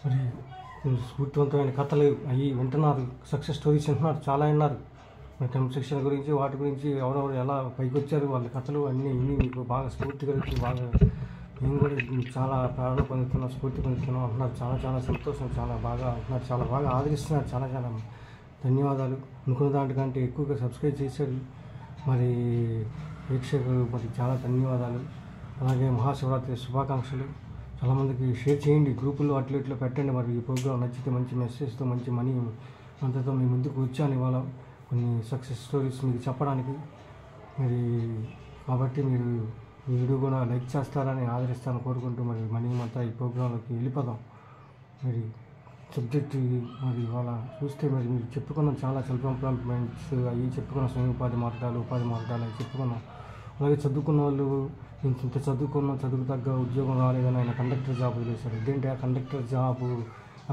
మరి స్ఫూర్తివంతమైన కథలు అవి వింటున్నారు, సక్సెస్ స్టోరీస్ వింటున్నారు, చాలా విన్నారు. మరి క్రమశిక్షణ గురించి వాటి గురించి ఎవరెవరు ఎలా పైకి వచ్చారు వాళ్ళ కథలు అన్నీ ఇన్ని మీకు బాగా స్ఫూర్తి కలిగి బాగా మేము కూడా చాలా ప్రేరణ పొందుతున్నాం, స్ఫూర్తి పొందుతున్నాం అంటున్నారు. చాలా చాలా సంతోషం, చాలా బాగా అంటున్నారు, చాలా బాగా ఆదరిస్తున్నారు. చాలా చాలా ధన్యవాదాలు. అనుకున్న దానికంటే ఎక్కువగా సబ్స్క్రైబ్ చేశారు మరి వీక్షకులు, మరి చాలా ధన్యవాదాలు. అలాగే మహాశివరాత్రి శుభాకాంక్షలు. చాలామందికి షేర్ చేయండి, గ్రూపుల్లో అట్లా ఇట్లా పెట్టండి. మరి ఈ ప్రోగ్రామ్ నచ్చితే మంచి మెసేజ్తో మంచి మనీ అంతతో మీ ముందుకు వచ్చాను ఇవాళ కొన్ని సక్సెస్ స్టోరీస్ మీకు చెప్పడానికి. మరి కాబట్టి మీరు ఈ వీడియో కూడా లైక్ చేస్తారని ఆదరిస్తాను కోరుకుంటూ మరి మనీ అంతా ఈ ప్రోగ్రాంలోకి వెళ్ళిపోదాం. మరి సబ్జెక్ట్ మరి ఇవాళ చూస్తే మరి మీరు చెప్పుకున్నాం చాలా సెల్ఫ్ ఎంప్లాయ్మెంట్స్ అవి చెప్పుకున్నాం, స్వయం ఉపాధి మార్గాలు అవి చెప్పుకున్నాం. అలాగే చదువుకున్న వాళ్ళు ఇంత చదువుకున్న చదువుకు తగ్గ ఉద్యోగం రాలేదని ఆయన కండక్టర్ జాబ్ వదిలేశారు. ఇదేంటి ఆ కండక్టర్ జాబ్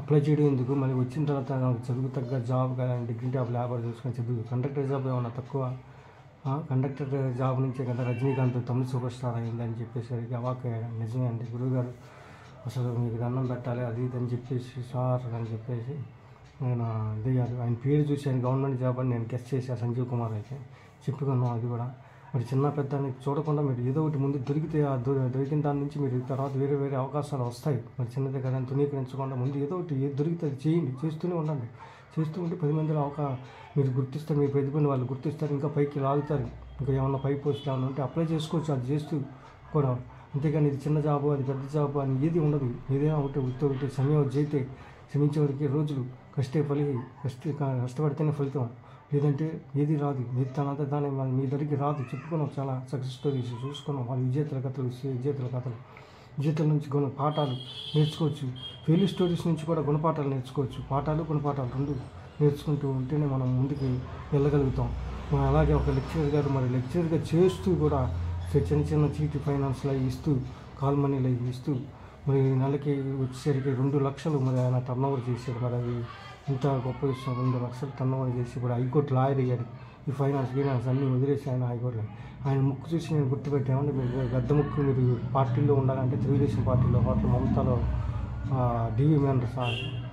అప్లై చేయడం ఎందుకు, మళ్ళీ వచ్చిన తర్వాత నాకు చదువుకు తగ్గ జాబ్ కానీ డిగ్రీ జాబ్ లేబర్ చూసుకొని చదువు కండక్టర్ జాబ్ ఏమన్నా తక్కువ, కండక్టర్ జాబ్ నుంచే కదా రజనీకాంత్ తమిళ సూపర్ స్టార్ అయిందని చెప్పేసరికి అవాక్ నిజమే అండి గురువుగారు, అసలు మీకు దండం పెట్టాలి అది ఇది అని చెప్పేసి సార్ అని చెప్పేసి నేను దిగారు. ఆయన పేరు చూసి ఆయన గవర్నమెంట్ జాబ్ అని నేను గెస్ట్ చేశాను, సంజీవ్ కుమార్ అయితే చెప్పుకున్నాం. అది కూడా మరి చిన్న పెద్ద చూడకుండా మీరు ఏదో ఒకటి ముందు దొరికితే ఆ దొరికిన దాని నుంచి మీరు తర్వాత వేరే వేరే అవకాశాలు వస్తాయి. మరి చిన్నదే కదా తునీకరించకుండా ముందు ఏదో ఒకటి ఏది దొరికితే అది చేయండి, చేస్తూనే ఉండండి. చేస్తూ ఉంటే 10 మందిలో మీరు గుర్తిస్తారు, మీ ప్రతిభని వాళ్ళు గుర్తిస్తారు, ఇంకా పైకి లాగుతారు. ఇంకా ఏమన్నా పై పోస్ట్ ఏమన్నా ఉంటే అప్లై చేసుకోవచ్చు, అది చేస్తూ కూడా. అంతేగాని ఇది చిన్న జాబు అది పెద్ద జాబు అని ఏది ఉండదు. ఏదైనా ఒకటి సమయం చేస్తే శ్రమించే వరకు రోజులు కష్టపడితేనే ఫలితం, లేదంటే ఏది రాదు. ఏది తనంతా దాని మీ దగ్గరికి రాదు. చెప్పుకున్నాం చాలా సక్సెస్ స్టోరీస్ చూసుకున్నాం. వాళ్ళ విజేతల కథలు విజేతల నుంచి పాఠాలు నేర్చుకోవచ్చు. ఫెయిల్యూర్ స్టోరీస్ నుంచి కూడా గుణపాఠాలు నేర్చుకోవచ్చు. గుణపాఠాలు రెండు నేర్చుకుంటూ ఉంటేనే మనం ముందుకు వెళ్ళగలుగుతాం. అలాగే ఒక లెక్చరర్ గారు మరి లెక్చరర్గా చేస్తూ కూడా చిన్న చీటీ ఫైనాన్స్లు అవి ఇస్తూ కాల్ మనీలు అవి ఇస్తూ మరి నెలకి వచ్చేసరికి 2 లక్షలు మరి ఆయన టర్న్ ఓవర్ చేశాడు. మరి అది ఇంత గొప్ప విషయం. 2 లక్షలు టర్న్ ఓవర్ చేసి ఇప్పుడు హైకోర్టు లాయర్ అయ్యాడు. ఈ ఫైనాన్స్ అన్నీ వదిలేసి ఆయన హైకోర్టులో ఆయన ముక్కు చూసి నేను గుర్తుపెట్టామంటే మీరు గద్ద ముక్కు మీరు పార్టీలో ఉండాలంటే తెలుగుదేశం పార్టీలో హోటల్ మమతాలో డివి మేనర్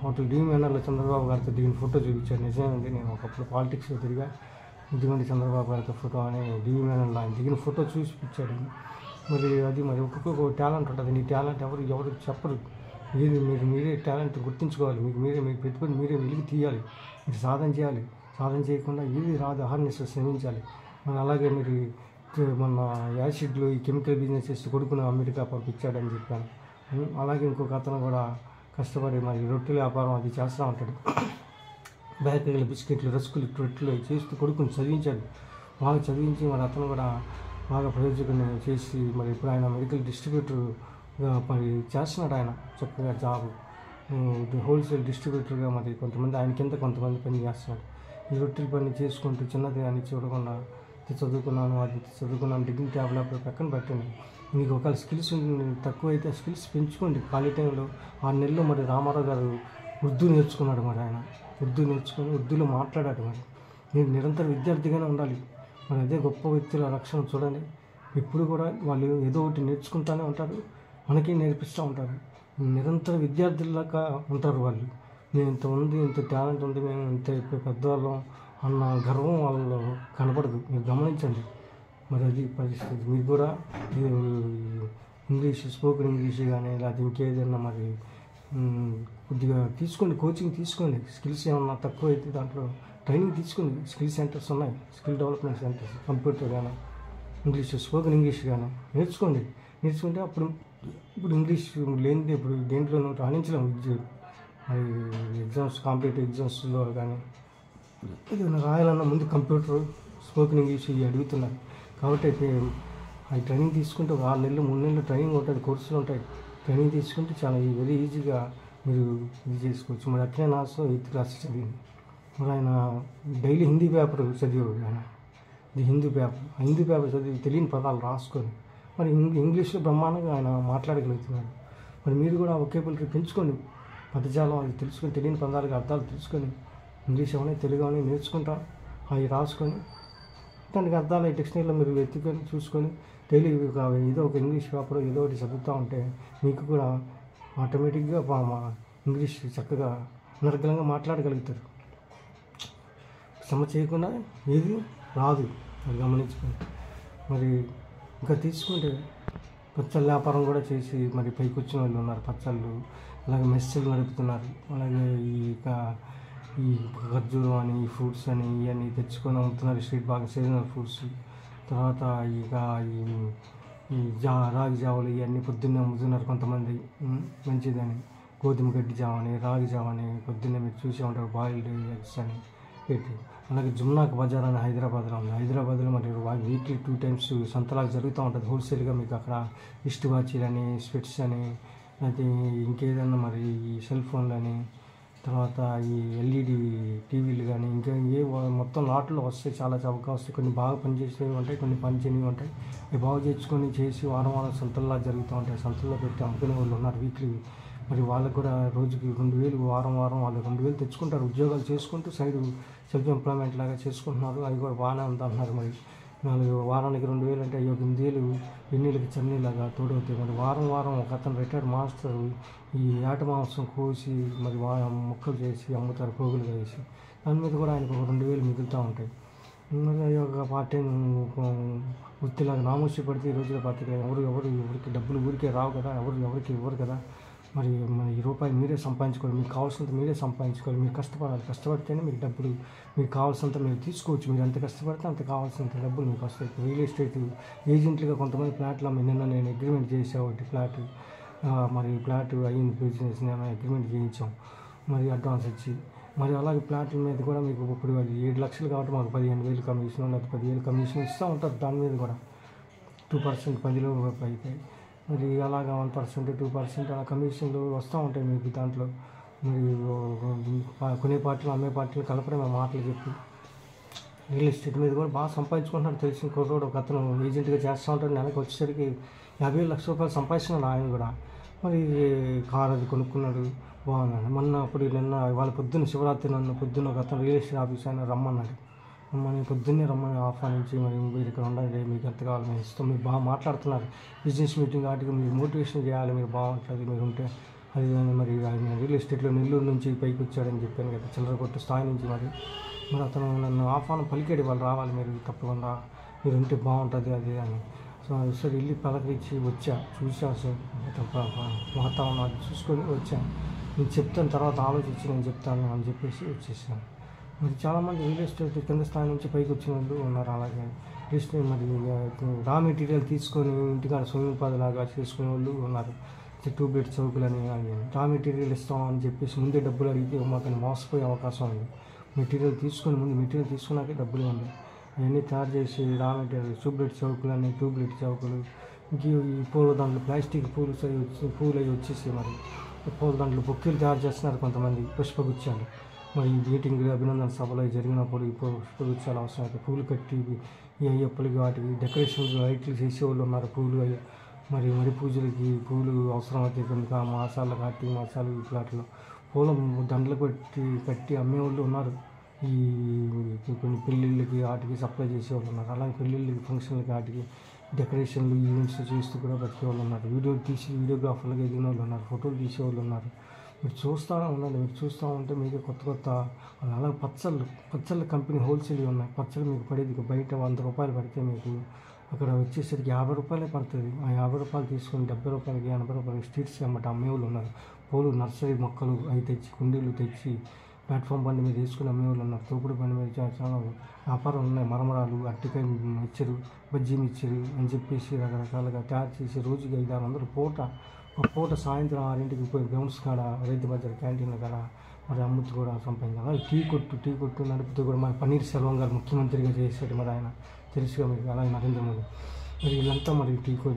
హోటల్ డివి మేనర్లో చంద్రబాబు గారితో దిగిన ఫోటో చూపించారు. నిజమేనండి, నేను ఒకప్పుడు పాలిటిక్స్లో తిరిగా ఇదిగోండి చంద్రబాబు గారితో ఫోటో అని డివి మేనర్లో ఆయన దిగిన ఫోటో చూపించాడు. మరి అది మరి ఒక్కొక్క టాలెంట్ ఉంటుంది. నీ టాలెంట్ ఎవరు చెప్పరు. మీరే టాలెంట్ గుర్తించుకోవాలి. మీ ప్రతిభను మీరే వెలికి తీయాలి. మీరు సాధన చేయాలి. సాధన చేయకుండా ఏది రాదు, అహర్నిశ శ్రమించాలి. మరి అలాగే మీరు మొన్న యాసిడ్లో ఈ కెమికల్ బిజినెస్ చేసి కొడుకుని అమెరికా పంపించాడని చెప్పాను. అలాగే ఇంకొక అతను కూడా కష్టపడి మరి రొట్టెల వ్యాపారం అది చేస్తూ ఉంటాడు. బేకరీలు బిస్కెట్లు రస్కులు రొట్టెలు చేస్తూ కొడుకుని చదివించాడు. బాగా చదివించి మరి అతను కూడా బాగా ప్రయోజకుని చేసి మరి ఇప్పుడు ఆయన మెడికల్ డిస్ట్రిబ్యూటర్గా మరి చేస్తున్నాడు. ఆయన చక్కగా జాబ్ హోల్సేల్ డిస్ట్రిబ్యూటర్గా మరి కొంతమంది ఆయన కింద కొంతమంది పని చేస్తున్నాడు. ఈ రొట్టెల పని చేసుకుంటూ చిన్నది అని చూడకుండా చదువుకున్నాను డిగ్రీ ట్యాబ్లో పక్కన పెట్టండి. మీకు ఒకవేళ స్కిల్స్ తక్కువ అయితే స్కిల్స్ పెంచుకోండి. ఖాళీ టైంలో 6 నెలలు మరి రామారావు గారు ఉర్దూ నేర్చుకున్నాడు. మరి ఆయన ఉర్దూ నేర్చుకొని ఉర్దూలో మాట్లాడాడు. మరి మీరు నిరంతర విద్యార్థిగానే ఉండాలి. మరి అదే గొప్ప వ్యక్తుల లక్షణం చూడండి. ఇప్పుడు కూడా వాళ్ళు ఏదో ఒకటి నేర్చుకుంటూనే ఉంటారు, మనకి నేర్పిస్తూ ఉంటారు. నిరంతర విద్యార్థులాగా ఉంటారు వాళ్ళు. మేము ఇంత టాలెంట్ ఉంది, మేము ఇంత పెద్దవాళ్ళం అన్న గర్వం వాళ్ళలో కనపడదు. మీరు గమనించండి. మరి అది పరిస్థితి. మీరు కూడా స్పోకెన్ ఇంగ్లీష్ కానీ లేకపోతే ఇంకేదైనా మరి కొద్దిగా తీసుకోండి, కోచింగ్ తీసుకోండి. స్కిల్స్ ఏమన్నా తక్కువ అయితే దాంట్లో ట్రైనింగ్ తీసుకోండి. స్కిల్ సెంటర్స్ ఉన్నాయి, స్కిల్ డెవలప్మెంట్ సెంటర్స్, కంప్యూటర్ కానీ స్పోకెన్ ఇంగ్లీష్ కానీ నేర్చుకుంటే ఇప్పుడు ఇంగ్లీష్ లేనిది ఇప్పుడు దేంట్లోనూ రాణించలేము. మరి కాంపిటేటివ్ ఎగ్జామ్స్లో కానీ ఏదైనా రాయాలన్నా ముందు కంప్యూటర్ స్పోకెన్ ఇంగ్లీష్ ఇవి అడుగుతున్నారు. కాబట్టి అవి ట్రైనింగ్ తీసుకుంటే 6 నెలలు 3 నెలలు ట్రైనింగ్ ఉంటుంది, కోర్సులు ఉంటాయి. ట్రైనింగ్ తీసుకుంటే చాలా వెరీ ఈజీగా మీరు ఇది చేసుకోవచ్చు. మరి అట్లే నాసు 8th క్లాస్ చదివింది. మరి ఆయన డైలీ హిందీ పేపర్ చదివేవాడు. ఆయన హిందీ పేపర్ చదివి తెలియని పదాలు రాసుకొని మరి ఇంగ్లీష్లో బ్రహ్మాండంగా ఆయన మాట్లాడగలుగుతున్నాడు. మరి మీరు కూడా ఒకేబిలిటీ పెంచుకోండి. పదజాలం అది తెలుసుకొని తెలియని పదాలకు అర్థాలు తెలుసుకొని ఇంగ్లీష్ అవన్నీ తెలుగు అవన్నీ నేర్చుకుంటాం. అవి రాసుకొని దానికి అర్థాలు డిక్షనరీలో మీరు వెతుకొని చూసుకొని డైలీ ఏదో ఒక ఇంగ్లీష్ పేపర్ ఏదో ఒకటి చదువుతూ ఉంటే మీకు కూడా ఆటోమేటిక్గా ఇంగ్లీష్ చక్కగా అనర్గళంగా మాట్లాడగలుగుతారు. శ్రమ చేయకుండా ఏది రాదు, అది గమనించుకోండి. మరి ఇంకా తీసుకుంటే పచ్చళ్ళ వ్యాపారం కూడా చేసి మరి పైకి వచ్చిన వాళ్ళు ఉన్నారు. పచ్చళ్ళు, అలాగే మెస్సులు నడుపుతున్నారు. అలాగే ఈ ఖర్జూరం అని, ఈ ఫ్రూట్స్ అని ఇవన్నీ తెచ్చుకొని అమ్ముతున్నారు. స్ట్రీట్ బాగా సీజనల్ ఫ్రూట్స్. తర్వాత ఇక ఈ రాగి జావలు ఇవన్నీ పొద్దున్నే అమ్ముతున్నారు కొంతమంది, మంచిదని. గోధుమ గడ్డి జావ అని, రాగి జావ అని పొద్దున్నే మీరు చూసే ఉంటారు. బాయిల్డ్ ఎగ్స్ అని పెట్టి. అలాగే జుమ్నాక్ బజార్ అని హైదరాబాద్లో ఉంది. హైదరాబాద్లో మరి వీక్లీ 2 times సంతలాగా జరుగుతూ ఉంటుంది. హోల్సేల్గా మీకు అక్కడ రిస్ట్ వాచీలని, స్వెట్స్ అని, అయితే ఇంకేదన్నా మరి ఈ సెల్ ఫోన్లని, తర్వాత ఈ ఎల్ఈడి టీవీలు కానీ ఇంకా మొత్తం లాట్లో వస్తాయి. చాలా చౌకగా వస్తాయి. కొన్ని బాగా పనిచేసేవి ఉంటాయి, కొన్ని పని చేయనివి ఉంటాయి. అవి బాగు చేసుకొని చేసి వారం వారం సంతల్లా జరుగుతూ ఉంటాయి. సంతల్లో పెట్టి అమ్ముకునే వాళ్ళు ఉన్నారు వీక్లీ. మరి వాళ్ళకు కూడా రోజుకి 2,000 వారం వాళ్ళు 2,000 తెచ్చుకుంటారు. ఉద్యోగాలు చేసుకుంటూ సైడ్ సెల్ఫ్ ఎంప్లాయ్మెంట్ లాగా చేసుకుంటున్నారు. అది కూడా బాగానే ఉందంటున్నారు. మరి వారానికి 2,000 అంటే 8,000 ఎన్నీళ్ళకి చన్నీలాగా తోడవుతాయి. మరి వారం ఒక అతను రిటైర్డ్ మాస్టర్ ఈ ఏట మాంసం కోసి మరి ముక్కలు చేసి అమ్ముతారు, పోగులుగా వేసి. దాని మీద కూడా ఆయనకు 2,000 మిగులుతూ ఉంటాయి. మరి ఒక పార్ట్ టైం వృత్తిలాగా నామూసి పడితే ఈ రోజుల బతికలేదు. ఎవరికి డబ్బులు ఊరికే రావు కదా, ఎవరికి ఇవ్వరు కదా. మరి ఈ రూపాయి మీరే సంపాదించుకోవాలి. మీకు కావాల్సినంత మీరే సంపాదించుకోవాలి. మీరు కష్టపడాలి. కష్టపడితేనే మీకు డబ్బులు మీకు కావాల్సినంత మీరు తీసుకోవచ్చు. మీరు ఎంత కష్టపడితే అంత కావాల్సినంత డబ్బులు మీకు వస్తాయి. రియల్ ఎస్టేట్ ఏజెంట్లుగా కొంతమంది ఫ్లాట్లు నిన్న నేను అగ్రిమెంట్ చేసా. ఒకటి ఫ్లాట్ మరి ఫ్లాట్ అయ్యింది, బిజినెస్ నేను అగ్రిమెంట్ చేయించాం. మరి అడ్వాన్స్ ఇచ్చి మరి అలాగే ఫ్లాట్ల మీద కూడా మీకు ఇప్పుడు 7 లక్షలు కాబట్టి మాకు 15,000 కమిషన్, లేకపోతే 10,000 కమిషన్ ఇస్తూ ఉంటారు. దాని మీద కూడా 2% 10 అవుతాయి. మరి అలాగా 1%, 2% అలా కమిషన్లు వస్తూ ఉంటాయి మీకు దాంట్లో. మరి కొనే పార్టీలు అమ్మే పార్టీలు కలపడమే మాటలు చెప్పి రియల్ ఎస్టేట్ మీద కూడా బాగా సంపాదించుకుంటున్నాడు. తెలిసిన కుర్రోడు ఒక అతను ఏజెంట్గా చేస్తూ ఉంటాడు. నెలకు వచ్చేసరికి 50 లక్షల రూపాయలు సంపాదిస్తున్నాడు ఆయన కూడా. మరి కార్ అది కొనుక్కున్నాడు, బాగున్నాడు. నిన్న వాళ్ళ పొద్దున్న శివరాత్రి పొద్దున్న ఒక అతను రియల్ ఎస్టేట్ ఆఫీస్ ఆయన రమ్మన్నాడు. పొద్దున్నే రమ్మని ఆహ్వానించి మరి మీరు ఇక్కడ ఉండండి, మీకు ఎంత కావాలి మేము ఇస్తాం. మీరు బాగా మాట్లాడుతున్నారు. బిజినెస్ మీటింగ్ వాటికి మీరు మోటివేషన్ చేయాలి, మీరు బాగుంటుంది మీరు ఉంటే అది. మరి ఆయన రియల్ ఎస్టేట్లో నెల్లూరు నుంచి పైకి వచ్చాడని చెప్పాను కదా, చిల్లర కొట్టు స్థాయి నుంచి. మరి అతను నన్ను ఆహ్వానం పలికాడు, వాళ్ళు రావాలి మీరు తప్పకుండా, మీరు ఉంటే బాగుంటుంది అది అని. సో సరే వెళ్ళి పలకరించి వచ్చా, చూసా వాతావరణం అది చూసుకొని వచ్చాను. నేను చెప్తాను, తర్వాత ఆలోచించి నేను చెప్తాను అని చెప్పేసి వచ్చేసాను. మరి చాలామంది రియల్ ఎస్టేట్ కింద స్థాయి నుంచి పైకి వచ్చిన వాళ్ళు ఉన్నారు. అలాగే మరి రా మెటీరియల్ తీసుకొని ఇంటికాడ సొమ్మిపాదిలాగా చేసుకునే వాళ్ళు ఉన్నారు. ట్యూబ్లైట్ చౌకులని రా మెటీరియల్ ఇస్తామని చెప్పేసి ముందే డబ్బులు అడిగితే మాకు మోసపోయే అవకాశం ఉంది. మెటీరియల్ తీసుకున్నాకే డబ్బులు ఉంది. అవన్నీ తయారు చేసి రా మెటీరియల్ ట్యూబ్లైట్ చౌకులు ఇంక ఈ పూల దాంట్లో ప్లాస్టిక్ పూలు అవి వచ్చేసి మరి పూల దాంట్లో బొక్కీలు తయారు చేస్తున్నారు కొంతమంది, పుష్పగుచ్చాలు. మరి మీటింగ్ అభినందన సభలో జరిగినప్పుడు ఈ పుష్పగుచ్చాలు అవసరం అయితే పూలు కట్టి ఈ అయ్యప్పలకి వాటికి డెకరేషన్ లైట్లు చేసేవాళ్ళు ఉన్నారు. పూలు మరి పూజలకి పూలు అవసరమైతే కనుక మాసాలు కార్తీక మాసాలు ఇట్లాట్లో పూల దండలు కట్టి అమ్మేవాళ్ళు ఉన్నారు. ఈ కొన్ని పెళ్ళిళ్ళకి వాటికి సప్లై చేసేవాళ్ళు ఉన్నారు. అలాగే పెళ్ళిళ్ళకి ఫంక్షన్లకి వాటికి డెకరేషన్లు ఈవెంట్స్ చేస్తూ కూడా బతికేవాళ్ళు ఉన్నారు. వీడియోగ్రాఫర్లుగా ఎదిగిన వాళ్ళు ఉన్నారు. ఫోటోలు తీసేవాళ్ళు ఉన్నారు. మీరు చూస్తూ ఉండండి. మీరు చూస్తూ ఉంటే మీకు కొత్త అలాగే పచ్చళ్ళ కంపెనీ హోల్సేల్ ఉన్నాయి. పచ్చళ్ళు మీకు పడేది బయట 100 రూపాయలు పడితే మీకు అక్కడ వచ్చేసరికి 50 రూపాయలే పడుతుంది. ఆ 50 రూపాయలు తీసుకొని 70 రూపాయలకి 80 రూపాయలకి స్ట్రీట్స్ అమ్మట అమ్మేవాళ్ళు ఉన్నారు. పూలు నర్సరీ మొక్కలు అవి తెచ్చి కుండీలు తెచ్చి ప్లాట్ఫామ్ బండి మీద వేసుకుని అమ్మేవాళ్ళు ఉన్నారు. తోపుడు బండి మీద చాలా వ్యాపారాలు ఉన్నాయి. మరమరాలు, అరటికాయ మిక్చరు, బజ్జీ మిక్చరు అని చెప్పేసి రకరకాలుగా తయారు చేసి రోజుకి 500-600 పూట సాయంత్రం 6ంటికి పోయి గ్రౌండ్స్ కాడ రైతు బజార్ క్యాంటీన్ల కాడ మరి అమ్ముతూ కూడా సంపాదించాలి. టీ కొట్టు నడుపుతూ కూడా మరి పన్నీర్ సెల్వం గారు ముఖ్యమంత్రిగా చేసాడు మరి ఆయన, తెలుసుగా మీకు. అలాగే నరేంద్ర మోదీ మరి వీళ్ళంతా మరి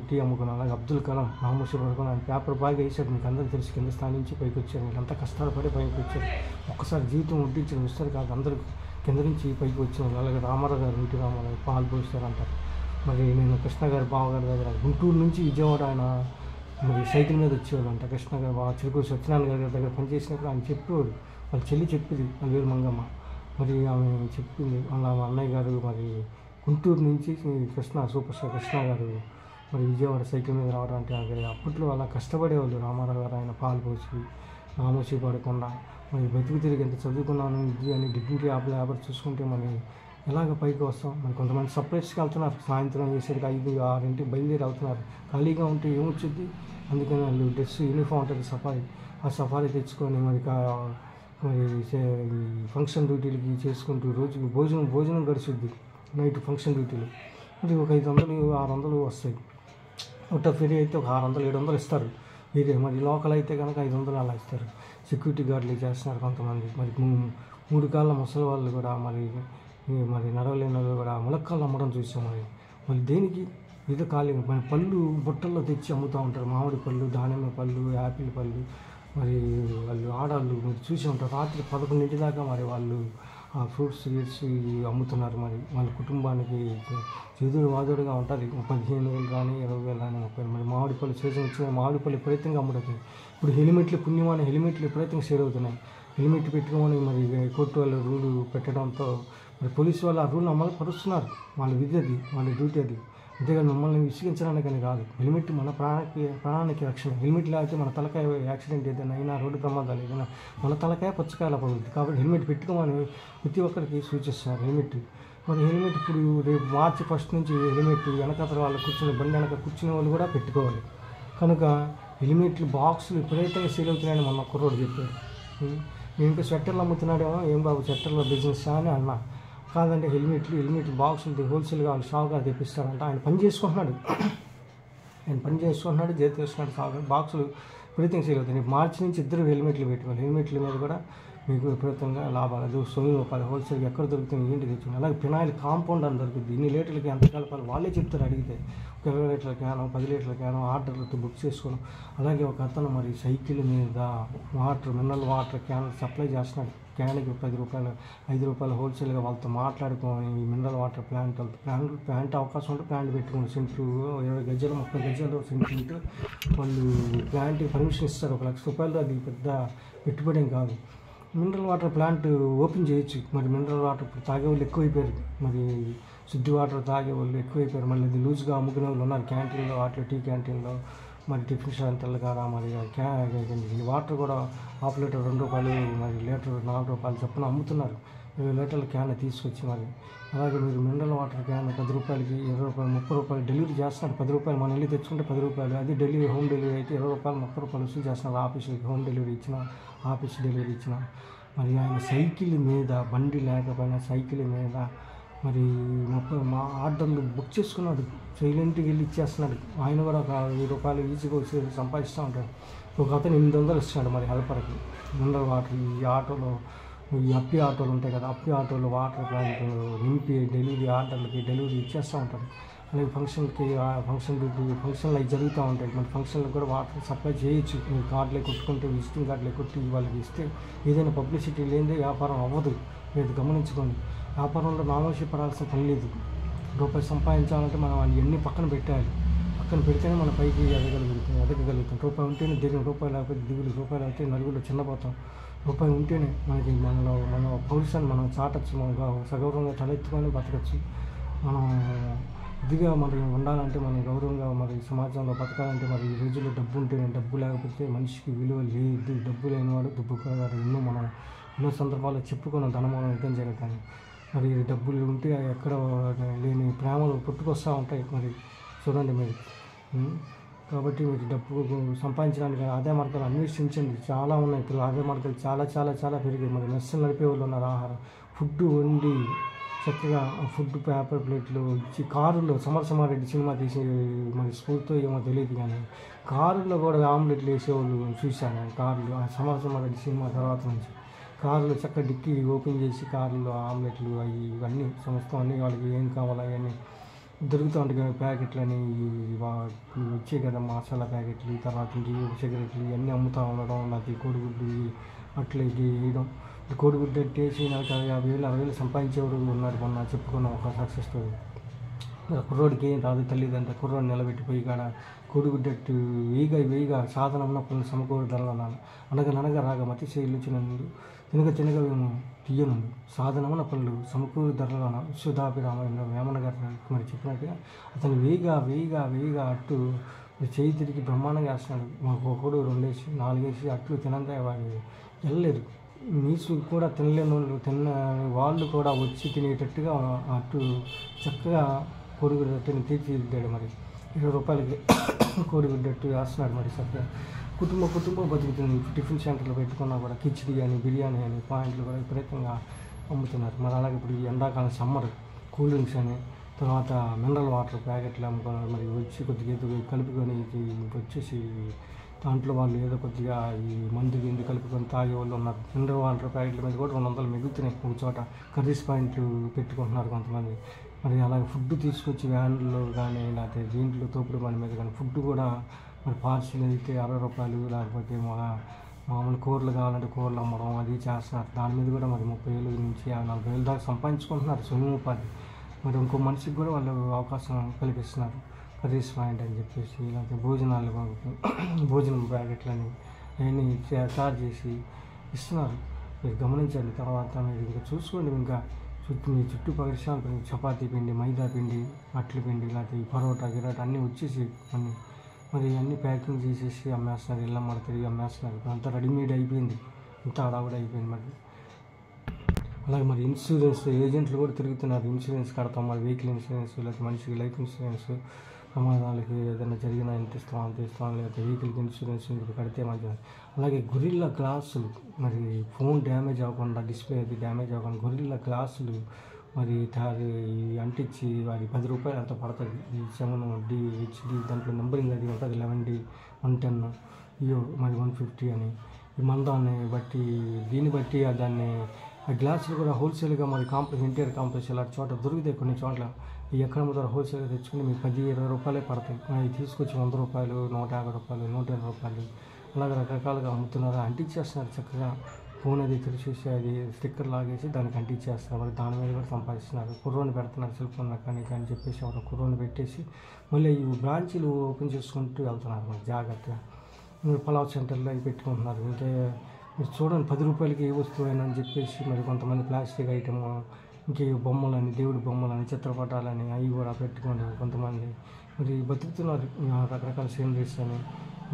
టీ అమ్ముకున్నారు. అలాగే అబ్దుల్ కలాం నామోషి పడుకుని ఆయన పేపర్ బాగా వేసాడు. మీకు అందరూ తెలుసు. కింద స్థాయి నుంచి పైకి వచ్చారు. వీళ్ళంతా కష్టాలు పడి పైకి వచ్చారు. ఒక్కసారి జీవితం వడ్డించిన వస్తారు కాదు, అందరూ కింద నుంచి పైకి వచ్చిన వాళ్ళు. అలాగే రామారావు గారు, ఇంటి రామారావు పాలు పోస్తారంటారు. మరి నేను కృష్ణ గారి బావగారి దగ్గర గుంటూరు నుంచి విజయవాడ ఆయన మరి సైకిల్ మీద వచ్చేవాళ్ళు అంట. కృష్ణ గారు బాగా చిరుకూరు సత్యనారాయణ గారి దగ్గర పనిచేసినప్పుడు ఆయన చెప్పేవాడు. వాళ్ళ చెల్లి చెప్పింది, అల్వేరు మంగమ్మ. మరి ఆమె చెప్పింది వాళ్ళ అన్నయ్య గారు మరి గుంటూరు నుంచి సూపర్ స్టార్ కృష్ణ గారు మరి విజయవాడ సైకిల్ మీద రావడానికి అప్పట్లో అలా కష్టపడేవాళ్ళు. రామారావు గారు ఆయన పాలు పోసి నామోషి పడకుండా మరి బతుకు తిరిగి ఎంత చదువుకున్నాను ఇది అని డిగ్నిటీ లేబర్ చూసుకుంటే మరి ఎలాగ పైకి వస్తాం. మరి కొంతమంది సపరేట్స్కి వెళ్తున్నారు, సాయంత్రం వేసేటికి 5-6 బయలుదేరి వెళ్తున్నారు. ఖాళీగా ఉంటే ఏమొచ్చుద్ది? అందుకని వాళ్ళు డ్రెస్ యూనిఫామ్ ఉంటుంది సఫారీ, ఆ సఫారీ తెచ్చుకొని మరి మరి ఈ ఫంక్షన్ డ్యూటీలకి చేసుకుంటూ రోజుకి భోజనం గడుచుద్ది. నైట్ ఫంక్షన్ డ్యూటీలు అది ఒక 500-600 వస్తాయి. ఒక ఫెరీ అయితే ఒక 600-700 ఇస్తారు. ఇది మరి లోకల్ అయితే కనుక 500 అలా ఇస్తారు. సెక్యూరిటీ గార్డులు చేస్తున్నారు కొంతమంది. మరి 3 కాళ్ళ ముసలి వాళ్ళు కూడా మరి నడవలేని వాళ్ళు కూడా ములక్కాళ్ళు అమ్మడం చూసాం. మరి దేనికి? ఏదో ఖాళీ మరి పళ్ళు బుట్టల్లో తెచ్చి అమ్ముతూ ఉంటారు. మామిడి పళ్ళు, దానిమ్మ పళ్ళు, యాపిల్ పళ్ళు. మరి వాళ్ళు ఆడవాళ్ళు మీరు చూసి ఉంటారు, రాత్రి 11 దాకా మరి వాళ్ళు ఆ ఫ్రూట్స్ గీట్స్ అమ్ముతున్నారు. మరి వాళ్ళ కుటుంబానికి చేదుడు వాదుడుగా ఉంటుంది. 15,000 కానీ 20,000 కానీ 30,000. మరి మామిడి పళ్ళు సీజన్ వచ్చిన మామిడి పళ్ళు విపరీతంగా అమ్ముడుతుంది. ఇప్పుడు హెల్మెట్లు పుణ్యమైన హెల్మెట్లు విపరీతంగా సేల్ అవుతున్నాయి. హెల్మెట్ పెట్టుకోమని మరి కోర్టు వాళ్ళు రూలు పెట్టడంతో మరి పోలీసు వాళ్ళు ఆ రూల్ని అమలు పరుస్తున్నారు. వాళ్ళ విధి అది, వాళ్ళ డ్యూటీ అది. అంతేగాని మిమ్మల్ని విసిగించడానికని కాదు. హెల్మెట్ మన ప్రాణానికి రక్షణ. హెల్మెట్ లేకపోతే మన తలకాయ యాక్సిడెంట్ ఏదైనా అయినా, రోడ్డు ప్రమాదాలు ఏదైనా మన తలకాయ పుచ్చకాయల పడుతుంది. కాబట్టి హెల్మెట్ పెట్టుకోమని ప్రతి ఒక్కరికి సూచిస్తున్నారు. మరి హెల్మెట్ ఇప్పుడు రేపు March 1 నుంచి హెల్మెట్ వెనకాల వాళ్ళు బండి వెనక కూర్చునే వాళ్ళు కూడా పెట్టుకోవాలి. కనుక హెల్మెట్లు బాక్సులు విపరీతంగా సేల్ అవుతున్నాయని మొన్న కుర్రోడు చెప్పారు. నేను ఇంకా స్వెట్టర్లు అమ్ముతున్నాడేమో, ఏం బాబు స్వెట్టర్ల బిజినెస్ అని అన్నా. కాదంటే హెల్మెట్ బాక్సులు హోల్సేల్గా వాళ్ళు షాప్గా తెప్పిస్తారంట. ఆయన పని చేసుకుంటున్నాడు, జీతం వేసుకున్నాడు. షాప్ బాక్సులు విపరీతంగా సేల్ అవుతాయి. March నుంచి 2 హెల్మెట్లు పెట్టుకోవాలి. హెల్మెట్ల మీద కూడా మీకు విపరీతంగా లాభాలు. అది 1,000 రూపాయలు హోల్సేల్గా ఎక్కడ దొరుకుతుంది, ఏంటి తెచ్చుకోండి. అలాగే ఫినాయిల్ కాంపౌండ్ అని దొరుకుతుంది. ఇన్ని లీటర్లకి ఎంత కలపాలి వాళ్ళే చెప్తారు. అడిగితే ఒక 20 లీటర్ల క్యాను, 10 లీటర్ల క్యాను ఆర్డర్లతో బుక్ చేసుకోవడం. అలాగే ఒక అతను మరి సైకిల్ మీద మినరల్ వాటర్ క్యాన్ సప్లై చేస్తున్నాడు. క్యాన్కి 10 రూపాయలు, 5 రూపాయలు హోల్సేల్గా వాళ్ళతో మాట్లాడుకొని ఈ మినరల్ వాటర్ ప్లాంట్ అవకాశం ఉంటే ప్లాంట్ పెట్టుకోండి. సెంటు 20 గజాలు 30 గజాలు సెంటు వాళ్ళు ప్లాంట్కి పర్మిషన్ ఇస్తారు. 1,00,000 రూపాయలు. అది పెద్ద పెట్టుబడి కాదు. మినరల్ వాటర్ ప్లాంట్ ఓపెన్ చేయొచ్చు. మరి మినరల్ వాటర్ ఇప్పుడు తాగే వాళ్ళు ఎక్కువైపోయారు. మరి శుద్ధి వాటర్ తాగే వాళ్ళు ఎక్కువైపోయారు. మళ్ళీ అది లూజ్గా అమ్ముకునే వాళ్ళు ఉన్నారు క్యాంటీన్లో, వాటిలో టీ క్యాంటీన్లో, మరి టిఫిన్ సెంటర్లు కాడ. మరి వాటర్ కూడా ½ లీటర్ 2 రూపాయలు, మరి లీటర్ 4 రూపాయలు చొప్పున అమ్ముతున్నారు. 20 లీటర్ల క్యాన్ తీసుకొచ్చి మరి. అలాగే మీరు మినరల్ వాటర్ క్యాన్ 10 రూపాయలకి, 20 రూపాయలు, 30 రూపాయలు డెలివరీ చేస్తున్నారు. 10 రూపాయలు మనం వెళ్ళి తెచ్చుకుంటే 10 రూపాయలు. అది హోమ్ డెలివరీ అయితే 20 రూపాయలు, 30 రూపాయలు వసూలు చేస్తున్నారు. ఆఫీసులకి హోమ్ డెలివరీ ఇచ్చిన, ఆఫీస్ డెలివరీ ఇచ్చిన. మరి ఆయన సైకిల్ మీద, బండి లేకపోయినా సైకిల్ మీద మరి మా ఆర్డర్లు బుక్ చేసుకున్నాడు. సైలెంట్గా వెళ్ళి ఇచ్చేస్తున్నాడు. ఆయన కూడా ఒక 1000 రూపాయలు ఈజీగా వచ్చి సంపాదిస్తూ ఉంటాడు. ఒక అతను 800 ఇస్తున్నాడు మరి హెల్పర్కి. మినరల్ వాటర్ ఈ ఆటోలో, ఈ అప్పి ఆటోలు ఉంటాయి కదా, అప్పి ఆటోలో వాటర్ ప్లాంట్ నింపి ఆర్డర్లకి డెలివరీ ఇచ్చేస్తూ ఉంటాడు. అలాగే ఫంక్షన్లు అవి జరుగుతూ ఉంటాయి. మన ఫంక్షన్లకు కూడా వాటర్ సప్లై చేయొచ్చు. మీరు కార్డులే కొట్టుకుంటే, విజిటింగ్ కార్డులే కొట్టి వాళ్ళకి ఇస్తే ఏదైనా పబ్లిసిటీ లేనిదే వ్యాపారం అవ్వదు. మీరు గమనించుకోండి. వ్యాపారంలో నామోషి పడాల్సిన పని లేదు. రూపాయి సంపాదించాలంటే మనం అన్నీ పక్కన పెట్టాలి. పక్కన పెడితేనే మన పైకి ఎదగలుగుతాం. రూపాయి ఉంటేనే దిగులు, రూపాయి లేకపోతే దిగులు, రూపాయలు అయితే నలుగురిలో చిన్నపోతాం. రూపాయి ఉంటేనే మనకి మన పౌరుషాన్ని మనం చాటచ్చు, మనం సగౌరవంగా తలెత్తుకొని బతకచ్చు. మనం ఇదిగా మరి ఉండాలంటే, మనం గౌరవంగా మరి సమాజంలో బతకాలంటే మరి ఈ రోజుల్లో డబ్బు ఉంటేనే. డబ్బు లేకపోతే మనిషికి విలువ లేదు. డబ్బు లేనివాడు దుబ్బు కాదు. ఎన్నో సందర్భాల్లో చెప్పుకున్నాం ధనమూలం యుద్ధం జరగని. మరి డబ్బులు ఉంటే ఎక్కడ లేని ప్రేమలు పుట్టుకొస్తూ ఉంటాయి. మరి చూడండి మీరు. కాబట్టి మీరు డబ్బు సంపాదించడానికి ఆదాయ మార్గాలు అన్వేషించండి. చాలా ఉన్నాయి ఇప్పుడు. ఆదాయ మార్గాలు చాలా చాలా చాలా పెరిగాయి. మరి మెస్సులు నడిపే వాళ్ళు ఉన్నారు. ఆహారం ఫుడ్ వండి చక్కగా ఫుడ్ పేపర్ ప్లేట్లు ఇచ్చి కారుల్లో సమరసింహారెడ్డి సినిమా తీసి మరి స్కూల్తో ఏమో తెలియదు కానీ కారుల్లో కూడా ఆమ్లెట్లు వేసేవాళ్ళు చూశాను. కార్లు సమరసింహారెడ్డి సినిమా తర్వాత నుంచి కారులో చక్కగా డిక్కీ ఓపెన్ చేసి కారులో ఆమ్లెట్లు ఇవన్నీ సమస్తం అన్నీ వాళ్ళకి ఏం కావాలో అవన్నీ దొరుకుతూ ఉంటాయి. ప్యాకెట్లు అని వచ్చాయి కదా, మసాలా ప్యాకెట్లు, తర్వాత సిగరెట్లు ఇవన్నీ అమ్ముతూ ఉండడం. నాకు కోడిగుడ్డు అట్లా వేయడం. కోడిగుడ్డు టేసి నాకు 50,000 60,000 సంపాదించేవాడు ఉన్నాడు. మొన్న చెప్పుకున్న ఒక సక్సెస్ స్టోరీ. కుర్రోడికి ఏం రాదు తెలియదంటే కుర్రోడు నిలబెట్టిపోయి కాడ కోడిగుడ్డట్టు వేయిగా సాధన ఉన్న పనులు సమకూరుదల అనగా రాగా మతి శైలుచినందు తినగా తీయనుండు సాధనమున పనులు సమకూరు ధరలోన విశ్వదాభిరామ వేమన గారు మరి చెప్పినట్టుగా అతను వేయిగా అట్టు చేయి తిరిగి బ్రహ్మాండంగా వేస్తున్నాడు. మాకు ఒకడు 2 వేసి 4 వేసి అట్లు తినంగా వాడు వెళ్ళలేరు. నీసు కూడా తినలేని వాళ్ళు కూడా వచ్చి తినేటట్టుగా అటు చక్కగా కోడిగుడ్డట్టుని తీర్చిదిద్దాడు. మరి 20 రూపాయలకి కోడిగుడ్డట్టు వేస్తున్నాడు. మరి చక్కగా కుటుంబం బతుకుతుంది. టిఫిన్ సెంటర్లు పెట్టుకున్నా కూడా కిచిడి అని, బిర్యానీ అని పాయింట్లు కూడా విపరీతంగా అమ్ముతున్నారు. మరి అలాగే ఇప్పుడు ఈ ఎండాకాలం సమ్మర్ కూల్ డ్రింక్స్ అని, తర్వాత మినరల్ వాటర్ ప్యాకెట్లు అమ్ముకున్నారు. మరి వచ్చి కొద్దిగా ఏదో కలుపుకొని వచ్చేసి దాంట్లో వాళ్ళు ఏదో కొద్దిగా ఈ మందు గిందు కలుపుకొని తాగే వాళ్ళు ఉన్నారు. మినరల్ వాటర్ ప్యాకెట్ల మీద కూడా 200 మిగులుతున్నాయి. ఒక చోట కర్రీస్ పాయింట్లు పెట్టుకుంటున్నారు కొంతమంది. మరి అలాగే ఫుడ్ తీసుకొచ్చి వ్యాన్లో కానీ లేకపోతే దీంట్లో తోపుడు బండి మీద కానీ ఫుడ్ కూడా మరి పార్సిల్ అయితే 60 రూపాయలు, లేకపోతే మామూలు కూరలు కావాలంటే కూరలు అమ్మడం అది చేస్తున్నారు. దాని మీద కూడా మరి 30,000 నుంచి 40,000 దాకా సంపాదించుకుంటున్నారు స్వయం ఉపాధి. మరి ఇంకో మనిషికి కూడా వాళ్ళు అవకాశం కల్పిస్తున్నారు. కర్రీస్ పాయింట్ అని చెప్పేసి లేకపోతే భోజనం ప్యాకెట్లని అవన్నీ చార్జ్ చేసి ఇస్తున్నారు. మీరు గమనించండి. తర్వాత మీరు ఇంకా చూసుకోండి. ఇంకా మీ చుట్టూ పరిశ్రమలు చపాతీ పిండి, మైదా పిండి, అట్ల పిండి, లేకపోతే ఈ పరోటా గిరోటా అన్నీ వచ్చేసి మరి అన్నీ ప్యాకింగ్ చేసేసి అమ్మేస్తున్నారు. ఇళ్ళమ్మడ తిరిగి అమ్మేస్తున్నారు. అంతా రెడీమేడ్ అయిపోయింది. ఇంత హడావుడి అయిపోయింది. మరి అలాగే మరి ఇన్సూరెన్స్ ఏజెంట్లు కూడా తిరుగుతున్నారు. ఇన్సూరెన్స్ కడతాం, మరి వెహికల్ ఇన్సూరెన్స్, లేకపోతే మనిషికి లైఫ్ ఇన్సూరెన్స్, ప్రమాదాలకి ఏదైనా జరిగినా ఎంత ఇస్తాం, లేకపోతే వెహికల్కి ఇన్సూరెన్స్ ఇప్పుడు కడితే మంచిది. అలాగే గొరిల్లా గ్లాసులు, మరి ఫోన్ డ్యామేజ్ అవ్వకుండా, డిస్ప్లే అది డ్యామేజ్ అవ్వకుండా గొరిల్లా గ్లాసులు మరి అంటించి అది 10 రూపాయలు అంత పడుతుంది. ఈ 7D HD దాంట్లో నెంబరింగ్ అది ఉంటుంది. 11D 110 మరి 150 అని ఈ మందాన్ని బట్టి దీన్ని బట్టి దాన్ని ఆ గ్లాసులు కూడా హోల్సేల్గా మరి ఎన్టీఆర్ కాంప్లెక్స్ ఇలాంటి చోట దొరుకుతాయి. కొన్ని చోట్ల ఎక్కడ అమ్ముతారో హోల్సేల్గా తెచ్చుకుని మీకు 10-20 రూపాయలే పడతాయి. అవి తీసుకొచ్చి 100 రూపాయలు, 150 రూపాయలు, 120 రూపాయలు అలాగే రకరకాలుగా అమ్ముతున్నారు. అంటించేస్తున్నారు. చక్కగా ఫోన్ అది తెరిచేసి అది స్టిక్కర్ లాగేసి దానికి అంటించేస్తున్నారు. మరి దాని మీద కూడా సంపాదిస్తున్నారు. కుర్రోని పెడుతున్నారు. సెల్ ఫోన్ మెకానిక్ అని చెప్పేసి ఒక కుర్రోని పెట్టేసి మళ్ళీ ఈ బ్రాంచీలు ఓపెన్ చేసుకుంటూ వెళ్తున్నారు. మరి జాగ్రత్తగా పలావ్ సెంటర్లో అవి పెట్టుకుంటున్నారు. ఇంకే మీరు చూడండి 10 రూపాయలకి ఏ వస్తువైనా అని చెప్పేసి మరి కొంతమంది ప్లాస్టిక్ ఐటమ్, ఇంకే బొమ్మలని, దేవుడి బొమ్మలని, చిత్రపటాలని అవి కూడా పెట్టుకొని కొంతమంది మరి బతుకుతున్నారు. రకరకాల సీనరీస్ అని,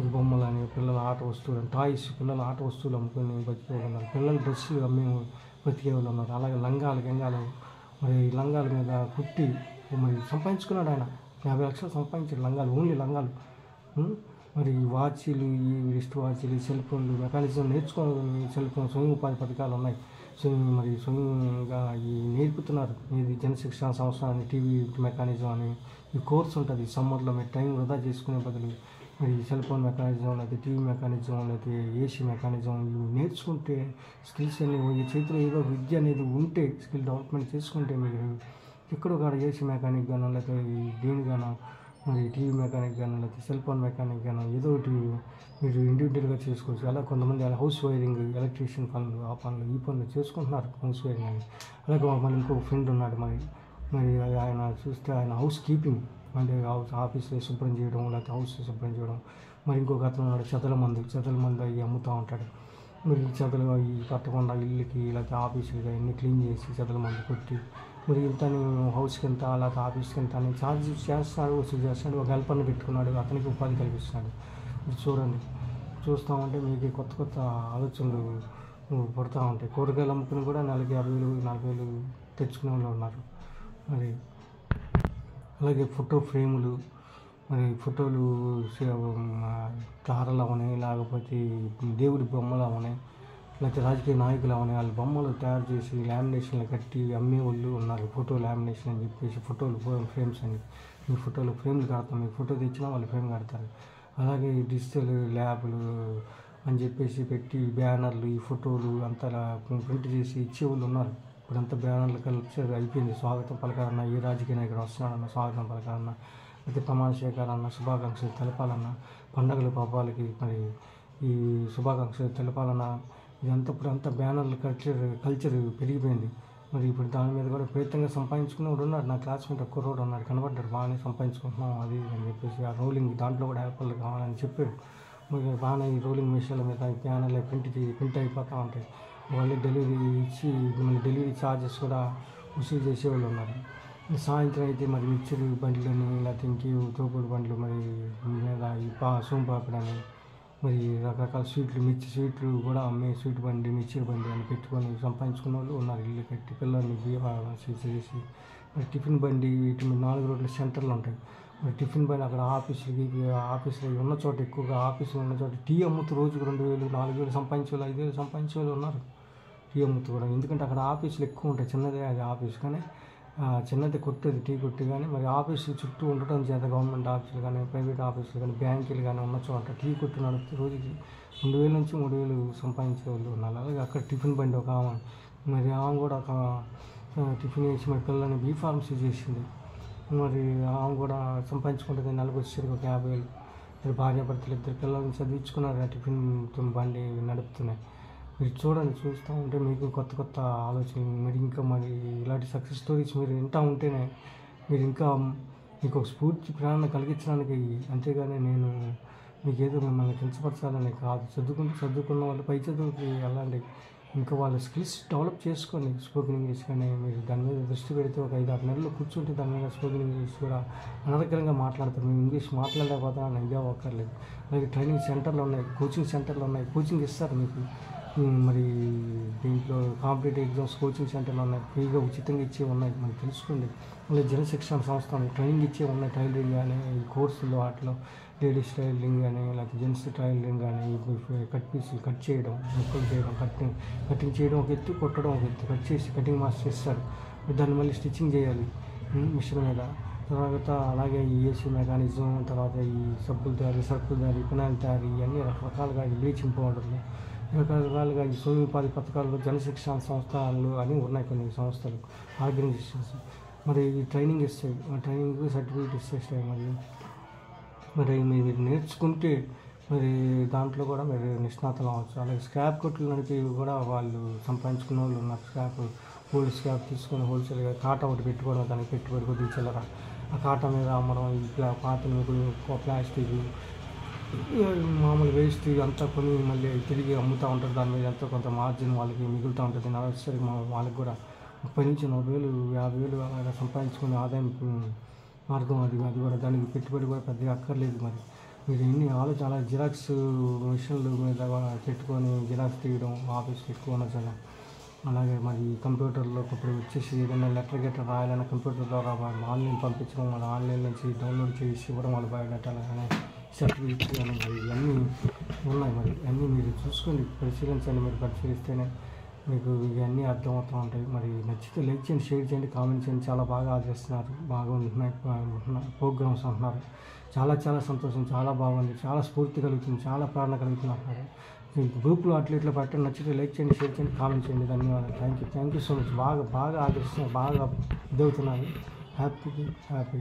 ఈ బొమ్మలని, పిల్లల ఆట వస్తువులు, టాయ్స్, పిల్లల ఆట వస్తువులు అమ్ముకొని బతికేవాళ్ళు, పిల్లల డ్రెస్సులు అమ్మి బతికేవాళ్ళు ఉన్నారు. అలాగే లంగాలు మరి లంగాల మీద కుట్టి మరి సంపాదించుకున్నాడు ఆయన. 50 లక్షలు సంపాదించాడు లంగాలు, ఓన్లీ లంగాలు. మరి ఈ వాచీలు, ఈ రిస్ట్ వాచీలు, సెల్ ఫోన్లు మెకానిజం నేర్చుకోవాలి. సెల్ ఫోన్ స్వయం ఉపాధి పథకాలు ఉన్నాయి. మరి స్వయంగా ఈ నేర్పుతున్నారు. ఇది జనశిక్షణ సంస్థ అని, టీవీ మెకానిజం అని ఈ కోర్స్ ఉంటుంది. సమ్మర్లో మీరు టైం వృధా చేసుకునే బదులు మరి సెల్ ఫోన్ మెకానిజం, లేకపోతే టీవీ మెకానిజం, లేకపోతే ఏసీ మెకానిజం ఇవి నేర్చుకుంటే స్కిల్స్ అన్ని ఈ చేతిలో ఏదో విద్య అనేది ఉంటే స్కిల్ డెవలప్మెంట్ చేసుకుంటే మీరు ఎక్కడో కాడ ఏసీ మెకానిక్ గానో, లేకపోతే దేనిగానో, మరి టీవీ మెకానిక్ గానో, లేకపోతే సెల్ ఫోన్ మెకానిక్ గానో ఏదో ఒకటి మీరు ఇండివిజువల్గా చేసుకోవచ్చు. అలా కొంతమంది అలా హౌస్ వైరింగ్, ఎలక్ట్రీషియన్ పనులు, ఆ పనులు ఈ పనులు చేసుకుంటున్నారు. హౌస్ వైరింగ్ అని. అలాగే మన ఇంకో ఫ్రెండ్ ఉన్నాడు. మరి ఆయన చూస్తే ఆయన హౌస్ కీపింగ్ అంటే ఆఫీస్లో శుభ్రం చేయడం, లేకపోతే హౌస్ శుభ్రం చేయడం. మరి ఇంకొక అతను ఉన్నాడు చెదల మందు అవి అమ్ముతూ ఉంటాడు. మరి చెదలు అవి కట్టకుండా ఇల్లుకి లేకపోతే ఆఫీసులకి అవన్నీ క్లీన్ చేసి చెదల మందు కొట్టి మరి తను హౌస్కి ఎంత లేకపోతే ఆఫీస్కి ఎంత అని ఛార్జ్ చేస్తాడు, వసూలు చేస్తాడు. ఒక హెల్పర్ని పెట్టుకున్నాడు, అతనికి ఉపాధి కల్పిస్తున్నాడు. మీరు చూడండి, చూస్తూ ఉంటే మీకు కొత్త ఆలోచనలు పడుతూ ఉంటాయి. కూరగాయలు అమ్ముకుని కూడా నెలకి 50,000, 40,000 తెచ్చుకునే వాళ్ళు ఉన్నారు. మరి అలాగే ఫోటో ఫ్రేములు, మరి ఫోటోలు తారలు అవని, లేకపోతే దేవుడి బొమ్మలు అవని, లేకపోతే రాజకీయ నాయకులు అవని వాళ్ళ బొమ్మలు తయారు చేసి లామినేషన్లు కట్టి అమ్మే వాళ్ళు ఉన్నారు. ఫోటో లామినేషన్ అని చెప్పేసి ఫోటోలు ఫ్రేమ్స్ అని, మీ ఫోటోలు ఫ్రేమ్లు కడతాం, మీకు ఫోటో తెచ్చినా వాళ్ళు ఫ్రేమ్ కడతారు. అలాగే డిజిటల్ ల్యాబ్లు అని చెప్పేసి పెట్టి బ్యానర్లు, ఈ ఫోటోలు అంతా ప్రింట్ చేసి ఇచ్చేవాళ్ళు ఉన్నారు. ఇప్పుడంతా బ్యానర్లు కల్చర్ అయిపోయింది. స్వాగతం పలకాలన్నా, ఏ రాజకీయ నాయకుడు వస్తున్నాడన్నా స్వాగతం పలకాలన్నా, అయితే ప్రమాణ స్వీకారాలన్నా, శుభాకాంక్షలు తెలపాలన్నా, పండగల పాపాలకి మరి ఈ శుభాకాంక్షలు తెలపాలన్నా ఇదంతా ఇప్పుడంతా బ్యానర్లు కల్చర్ పెరిగిపోయింది. మరి ఇప్పుడు దాని మీద కూడా విపరీతంగా సంపాదించుకునేవాడు ఉన్నాడు. నా క్లాస్మేట్ ఒక్క రోడ్ ఉన్నాడు, కనబడ్డాడు, బాగానే సంపాదించుకుంటున్నాం అది అని చెప్పేసి. ఆ రోలింగ్ దాంట్లో కూడా హెల్పర్లు కావాలని చెప్పాడు. మరి బాగానే ఈ రోలింగ్ మెషిన్ల మీద బ్యానర్లు ప్రింట్ అయిపోతూ ఉంటాయి. వాళ్ళు డెలివరీ ఇచ్చి మళ్ళీ డెలివరీ ఛార్జెస్ కూడా వసూలు చేసేవాళ్ళు ఉన్నారు. సాయంత్రం అయితే మరి మిక్చర్ బండ్లని లేకపోతే ఇంకేవో తోపుడు బండ్లు మరి లేదా ఈ సోంపాపిడని మరి రకరకాల స్వీట్లు మిర్చి స్వీట్లు కూడా అమ్మే స్వీట్ బండి మిక్చర్ బండి అని పెట్టుకొని సంపాదించుకున్న వాళ్ళు ఉన్నారు. ఇల్లు కట్టి పిల్లల్ని చేసి మరి టిఫిన్ బండి ఇటు 4 రోడ్ల సెంటర్లు ఉంటాయి. మరి టిఫిన్ బండి అక్కడ ఆఫీసులు ఉన్న చోట ఎక్కువగా ఆఫీసులు ఉన్న చోట టీ అమ్ముతూ రోజుకు 2,000 4,000 సంపాదించే వాళ్ళు 5,000 సంపాదించే వాళ్ళు ఉన్నారు. టీ అమ్ముతూ కూడా ఎందుకంటే అక్కడ ఆఫీసులు ఎక్కువ ఉంటాయి. చిన్నదే అది ఆఫీస్ కానీ చిన్నది కొట్టేది టీ కొట్టి కానీ మరి ఆఫీసులు చుట్టూ ఉండటం చేత గవర్నమెంట్ ఆఫీసులు కానీ ప్రైవేట్ ఆఫీసులు కానీ బ్యాంకులు కానీ ఉన్న చోట టీ కొట్టు నడిపితే రోజుకి 2,000 నుంచి 3,000 సంపాదించే వాళ్ళు ఉన్నారు. అలాగే అక్కడ టిఫిన్ బండి ఒక ఆమె మరి ఆమె కూడా ఒక టిఫిన్ వేసి మరి పిల్లల్ని బీఫార్మసీ చేసింది. మరి ఆమె కూడా సంపాదించుకుంటుంది. నెలకు వచ్చేసరికి ఒక 50,000. మరి భార్యాభర్తలు 2 పిల్లల్ని చదివించుకున్నారు ఆ టిఫిన్ బండి నడుపుతున్నాయి. మీరు చూడండి, చూస్తూ ఉంటే మీకు కొత్త కొత్త ఆలోచనలు మరి ఇంకా మరి ఇలాంటి సక్సెస్ స్టోరీస్ మీరు వింటూ ఉంటేనే మీరు ఇంకా మీకు ఒక స్ఫూర్తి ప్రేరణ కలిగించడానికి. అంతేగాని నేను మీకు ఏదో మిమ్మల్ని కించపరచాలని కాదు. చదువుకున్న వాళ్ళు పై చదువుకి వెళ్ళండి, ఇంకా వాళ్ళ స్కిల్స్ డెవలప్ చేసుకోండి. స్పోకెన్ ఇంగ్లీష్ కానీ మీరు దాని మీద దృష్టి పెడితే ఒక 5-6 నెలలు కూర్చుంటే దాని మీద స్పోకెన్ ఇంగ్లీష్ కూడా అనర్గళంగా మాట్లాడతారు. మేము ఇంగ్లీష్ మాట్లాడలేకపోతామని ఇదే అవ్వక్కర్లేదు. అలాగే ట్రైనింగ్ సెంటర్లు ఉన్నాయి, కోచింగ్ సెంటర్లు ఉన్నాయి, కోచింగ్ ఇస్తారు మీకు. మరి దీంట్లో కాంపిటేటివ్ ఎగ్జామ్స్ కోచింగ్ సెంటర్లు ఉన్నాయి, ఫ్రీగా ఉచితంగా ఇచ్చేవి ఉన్నాయి, మనకి తెలుసుకోండి. మళ్ళీ జనశిక్షణ సంస్థ ట్రైనింగ్ ఇచ్చేవి ఉన్నాయి. టైలరింగ్ కానీ ఈ కోర్సులు వాటిలో లేడీస్ టైలరింగ్ కానీ లేకపోతే జెంట్స్ టైలరింగ్ కానీ కట్ చేయడం, ముక్కలు చేయడం, కటింగ్ చేయడం ఒక ఎత్తు, కొట్టడం ఒక ఎత్తు. కటింగ్ మాస్టర్ ఇస్తారు, దాన్ని మళ్ళీ స్టిచ్చింగ్ చేయాలి మిషన్ మీద. తర్వాత అలాగే ఈ ఏసీ మెకానిజం, తర్వాత ఈ సబ్బులు తయారీ, సరుకులు తయారీ, ఫినాయిల్ తయారీ, ఇవన్నీ రకరకాలుగా బ్లీచింగ్ పౌడర్లు, రకరకాలుగా ఈ స్వయం ఉపాధి పథకాలు, జనశిక్షణ సంస్థలు అని ఉన్నాయి కొన్ని సంస్థలు, ఆర్గనైజేషన్స్. మరి ట్రైనింగ్ ఇస్తాయి, ట్రైనింగ్ సర్టిఫికేట్ ఇస్తాయి. మరి మీరు నేర్చుకుంటే మరి దాంట్లో కూడా మీరు నిష్ణాతం అవ్వచ్చు. అలాగే స్క్రాప్ కొట్లు నడిపి కూడా వాళ్ళు సంపాదించుకున్న వాళ్ళు ఉన్నారు. ఓల్డ్ స్క్రాప్ తీసుకొని హోల్సేల్గా కాటా ఒకటి పెట్టుకోవడం, దానికి పెట్టుబడి కొద్దిగా చిల్లర ఆ కాటా మీద అమ్మడం, ఇట్లా పాత ప్లాస్టిక్ మామూలు వేస్ట్ అంతా కొని మళ్ళీ తిరిగి అమ్ముతూ ఉంటారు. దాని మీద ఎంతో కొంత మార్జిన్ వాళ్ళకి మిగులుతూ ఉంటుంది. వచ్చేసరికి వాళ్ళకి కూడా 30 నుంచి 40,000 50,000 అలా సంపాదించుకునే ఆదాయం మార్గం అది కూడా. దానికి పెట్టుబడి కూడా పెద్దగా అక్కర్లేదు. మరి మీరు ఎన్ని ఆలోచన అలా జిరాక్స్ మిషన్లు మీద పెట్టుకొని జిరాక్స్ తీయడం ఆఫీస్కి ఎక్కువ ఉన్నది. అలాగే మరి కంప్యూటర్లో ఇప్పుడు వచ్చేసి ఏదైనా లెటర్ రాయాలన్నా కంప్యూటర్ ద్వారా ఆన్లైన్ పంపించడం, వాళ్ళు ఆన్లైన్ నుంచి డౌన్లోడ్ చేసి ఇవ్వడం, వాళ్ళు బయోడేటాలు కానీ సర్టిఫికేట్స్ కానీ మరి ఇవన్నీ ఉన్నాయి. మరి అన్నీ మీరు చూసుకోండి, పరిశీలించండి. మీరు పరిశీలిస్తేనే మీకు ఇవన్నీ అర్థమవుతూ ఉంటాయి. మరి నచ్చితే లైక్ చేయండి, షేర్ చేయండి, కామెంట్ చేయండి. చాలా బాగా ఆదరిస్తున్నారు, బాగా ఉంటున్నాయి ప్రోగ్రామ్స్ అంటున్నారు. చాలా సంతోషం, చాలా బాగుంది, చాలా స్ఫూర్తి కలుగుతుంది, చాలా ప్రేరణ కలుగుతున్నారు. గ్రూప్లో అట్లా పెట్టండి. నచ్చితే లైక్ చేయండి, షేర్ చేయండి, కామెంట్ చేయండి. ధన్యవాదాలు. Thank you so much. బాగా ఆదరిస్తున్నారు, బాగా ఇదవుతున్నారు. హ్యాపీ.